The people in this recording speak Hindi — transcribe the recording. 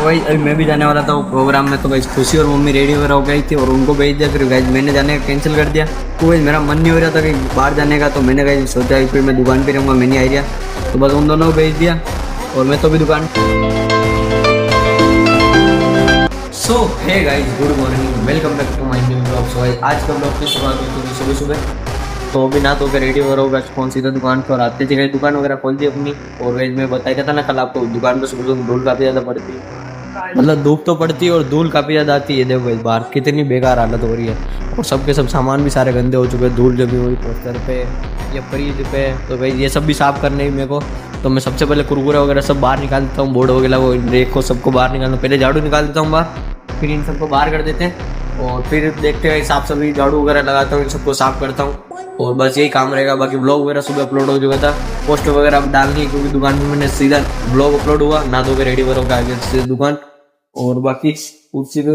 भाई अभी मैं भी जाने वाला था वो प्रोग्राम में, तो भाई खुशी और मम्मी रेडी वगैरह हो गई थी और उनको भेज दिया। फिर गाइज मैंने जाने का कैंसिल कर दिया। तो भाई मेरा मन नहीं हो रहा था कहीं बाहर जाने का, तो मैंने गाइज सोचा कि फिर मैं दुकान पे रहूँगा, मैं नहीं आइडिया। तो बस उन दोनों को भेज दिया और मैं तो भी दुकान। So hey guys, good morning, welcome back to my new blog. So आज का ब्लॉग की शुरुआत होती है सुबह सुबह। तो अभी ना तो रेडी हो रहा होगा, कौन सीधा दुकान पर आते थे। दुकान वगैरह खोल दी अपनी। और गाइज मैं बताया था ना कल आपको, दुकान पर सुबह धूल काफ़ी ज़्यादा पड़ती है, मतलब धूप तो पड़ती है और धूल काफ़ी ज़्यादा आती है। देखो भाई बाहर कितनी बेकार हालत हो रही है और सबके सब सामान भी सारे गंदे हो चुके हैं, धूल जमी हुई पोस्टर पे या फ्रिज पे। तो भाई ये सब भी साफ़ करने ही मेरे को। तो मैं सबसे पहले कुरकुरे वगैरह सब बाहर निकाल देता हूँ, बोर्ड वगैरह वो रेक को सबको बाहर निकालता हूँ। पहले झाड़ू निकाल देता हूँ बाहर, फिर इन सबको बाहर कर देते हैं और फिर देखते हैं साफ सफाई, झाड़ू वगैरह लगाता हूँ, इन सबको साफ करता हूँ और बस यही काम रहेगा। बाकी ब्लॉग वगैरह सुबह अपलोड हो चुका था, पोस्ट वगैरह अब डालनी है क्योंकि दुकान में मैंने सीधा ब्लॉग अपलोड हुआ, ना तो रेडी वगैरह हो गया सीधे दुकान। और बाकी उसी पे